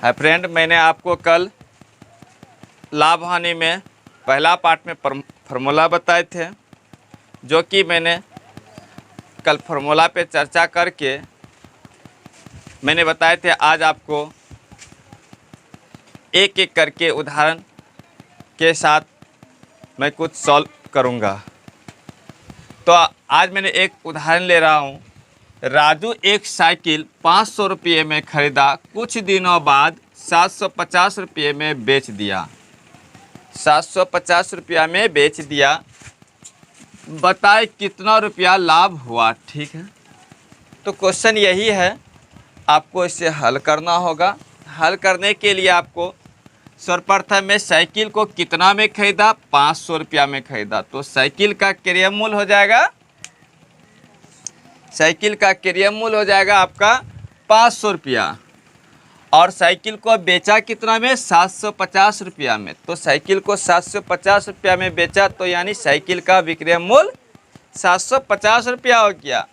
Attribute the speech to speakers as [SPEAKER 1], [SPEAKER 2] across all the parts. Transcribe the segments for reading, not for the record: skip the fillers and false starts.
[SPEAKER 1] Hi friend, मैंने आपको कल लाभ हानि में पहला पार्ट में फार्मूला बताए थे, जो कि मैंने कल फार्मूला पे चर्चा करके मैंने बताए थे। आज आपको एक एक करके उदाहरण के साथ मैं कुछ सॉल्व करूँगा। तो आज मैंने एक उदाहरण ले रहा हूँ। राजू एक साइकिल 500 रुपये में ख़रीदा, कुछ दिनों बाद 750 रुपये में बेच दिया। 750 रुपया में बेच दिया। बताए कितना रुपया लाभ हुआ। ठीक है, तो क्वेश्चन यही है, आपको इसे हल करना होगा। हल करने के लिए आपको सर्वप्रथम में साइकिल को कितना में ख़रीदा, 500 रुपया में ख़रीदा, तो साइकिल का क्रय मूल्य हो जाएगा, साइकिल का क्रय मूल्य हो जाएगा आपका 500 रुपया। और साइकिल को बेचा कितना में, 750 रुपया में। तो साइकिल को 750 रुपया में बेचा, तो यानी साइकिल का विक्रय मूल्य 750 रुपया हो गया।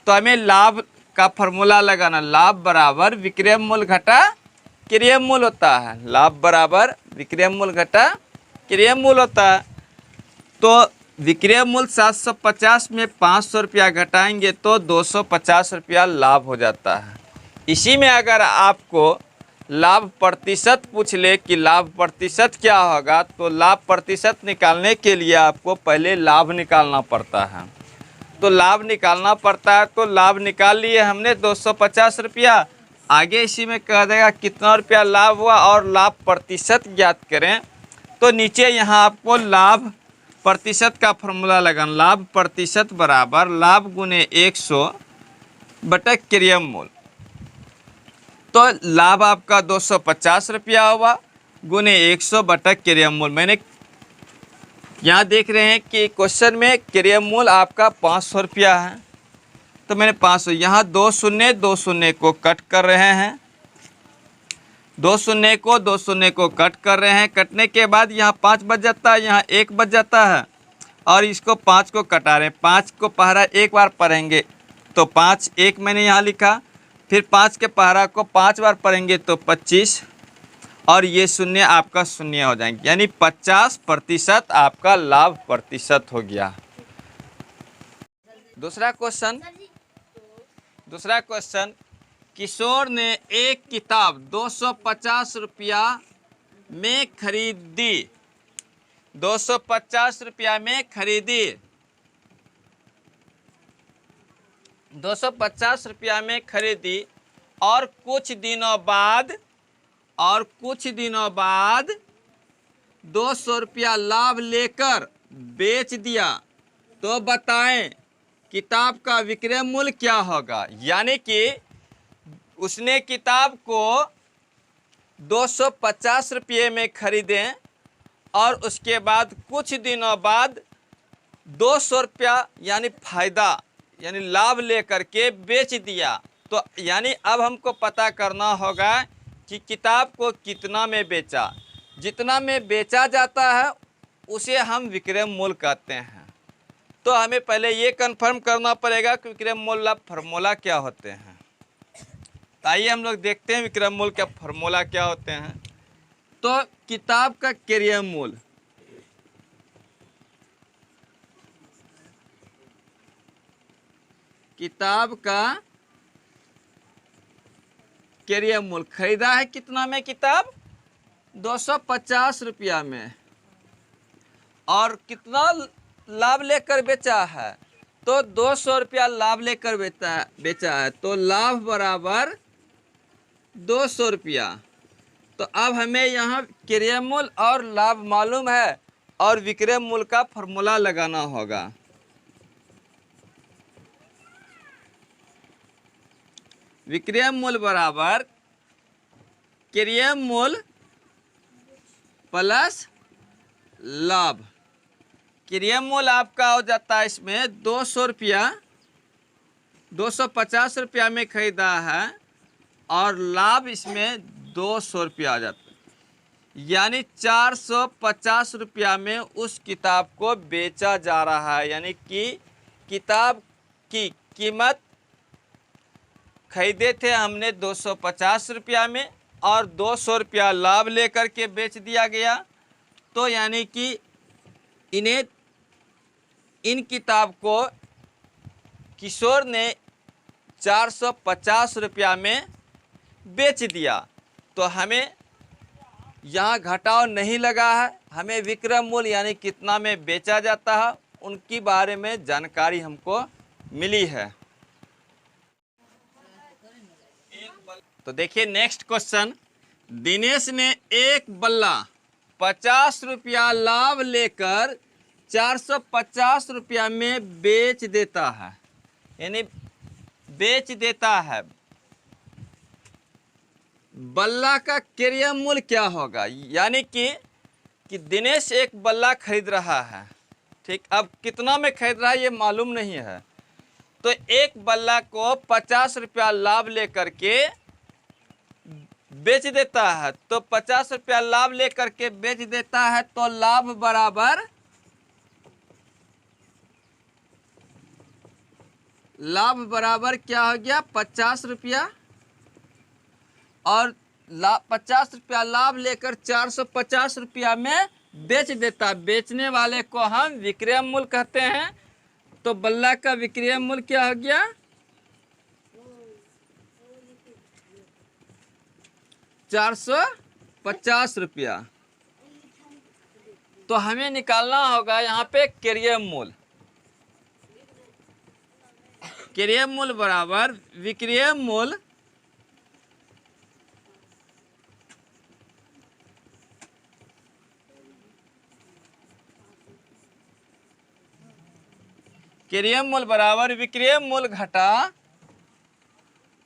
[SPEAKER 1] तो हमें लाभ का फॉर्मूला लगाना, लाभ बराबर विक्रय मूल्य घटा क्रय मूल्य होता है। लाभ बराबर विक्रय मूल्य घटा क्रय मूल्य होता है। तो विक्रय मूल्य 750 में 500 रुपया घटाएंगे तो 250 रुपया लाभ हो जाता है। इसी में अगर आपको लाभ प्रतिशत पूछ ले कि लाभ प्रतिशत क्या होगा, तो लाभ प्रतिशत निकालने के लिए आपको पहले लाभ निकालना पड़ता है। तो लाभ निकालना पड़ता है, तो लाभ निकाल लिए हमने 250 रुपया। आगे इसी में कह देगा कितना रुपया लाभ हुआ और लाभ प्रतिशत ज्ञात करें। तो नीचे यहाँ आपको लाभ प्रतिशत का फॉर्मूला लगाना, लाभ प्रतिशत बराबर लाभ गुने 100 बटा क्रय मूल्य। तो लाभ आपका 250 रुपया हुआ गुने 100 बटा क्रय मूल्य। मैंने यहाँ देख रहे हैं कि क्वेश्चन में क्रय मूल्य आपका 500 रुपया है, तो मैंने 500, यहाँ दो शून्य को कट कर रहे हैं, दो शून्य को कट कर रहे हैं। कटने के बाद यहाँ 5 बच जाता है, यहाँ 1 बच जाता है, और इसको 5 को कटा रहे हैं। 5 को पहरा एक बार पढ़ेंगे तो 5, 1 मैंने यहाँ लिखा। फिर 5 के पहरा को 5 बार पढ़ेंगे तो 25, और ये शून्य आपका शून्य हो जाएंगे, यानी 50% आपका लाभ प्रतिशत हो गया। दूसरा क्वेश्चन, किशोर ने एक किताब 250 रुपया में खरीदी, 250 रुपया में खरीदी, 250 रुपया में खरीदी, और कुछ दिनों बाद 200 रुपया लाभ लेकर बेच दिया। तो बताएं किताब का विक्रय मूल्य क्या होगा। यानी कि उसने किताब को 250 रुपये में खरीदे और उसके बाद कुछ दिनों बाद 200 रुपया यानी फायदा यानी लाभ लेकर के बेच दिया। तो यानी अब हमको पता करना होगा कि किताब को कितना में बेचा। जितना में बेचा जाता है उसे हम विक्रय मूल्य कहते हैं। तो हमें पहले ये कंफर्म करना पड़ेगा कि विक्रय मूल्य फार्मूला क्या होते हैं। तो आइए हम लोग देखते हैं विक्रय मूल्य का फार्मूला क्या होते हैं। तो किताब का क्रय मूल्य, किताब का क्रय मूल्य खरीदा है कितना में, किताब 250 रुपया में, और कितना लाभ लेकर बेचा है, तो 200 रुपया लाभ लेकर बेचा है। तो लाभ बराबर 200 रुपया। तो अब हमें यहाँ क्रय मूल्य और लाभ मालूम है, और विक्रय मूल्य का फॉर्मूला लगाना होगा। विक्रय मूल्य बराबर क्रय मूल्य प्लस लाभ। क्रय मूल्य आपका हो जाता है इसमें 200 रुपया, 250 रुपया में खरीदा है, और लाभ इसमें 200 रुपया आ जाता है, यानी 450 रुपया में उस किताब को बेचा जा रहा है। यानी कि किताब की कीमत खरीदे थे हमने 250 रुपया में, और 200 रुपया लाभ लेकर के बेच दिया गया। तो यानी कि इन्हें इन किताब को किशोर ने 450 रुपया में बेच दिया। तो हमें यहाँ घटाव नहीं लगा है, हमें विक्रय मूल्य यानी कितना में बेचा जाता है उनके बारे में जानकारी हमको मिली है। तो देखिए नेक्स्ट क्वेश्चन, दिनेश ने एक बल्ला 50 रुपया लाभ लेकर 450 रुपया में बेच देता है, यानी बेच देता है। बल्ला का क्रय मूल्य क्या होगा, यानी कि दिनेश एक बल्ला खरीद रहा है, ठीक। अब कितना में खरीद रहा है ये मालूम नहीं है। तो एक बल्ला को 50 रुपया लाभ लेकर के बेच देता है। तो 50 रुपया लाभ लेकर के बेच देता है, तो लाभ बराबर क्या हो गया, 50 रुपया, और 50 रुपया लाभ लेकर 450 रुपया में बेच देता। बेचने वाले को हम विक्रय मूल्य कहते हैं। तो बल्ला का विक्रय मूल्य क्या हो गया, 450 रुपया। तो हमें निकालना होगा यहाँ पे क्रय मूल्य। क्रय मूल्य बराबर विक्रय मूल्य क्रय मूल्य बराबर विक्रय मूल्य घटा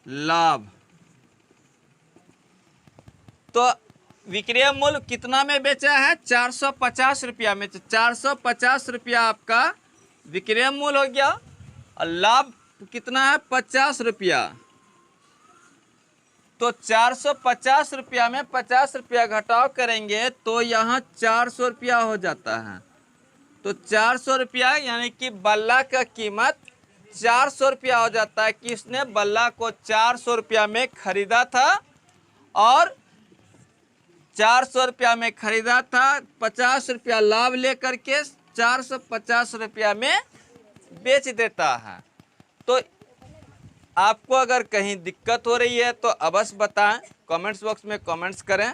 [SPEAKER 1] लाभ। तो विक्रय मूल्य कितना में बेचा है, 450 रुपया में। 450 रुपया आपका विक्रय मूल्य हो गया, और लाभ कितना है, 50 रुपया। तो 450 रुपया में 50 रुपया घटाव करेंगे तो यहाँ 400 रुपया हो जाता है। तो 400 रुपया यानी कि बल्ला का कीमत 400 रुपया हो जाता है कि इसने बल्ला को 400 रुपया में खरीदा था, और 400 रुपया में खरीदा था, 50 रुपया लाभ लेकर के 450 रुपया में बेच देता है। तो आपको अगर कहीं दिक्कत हो रही है तो अवश्य बताएं, कमेंट्स बॉक्स में कमेंट्स करें।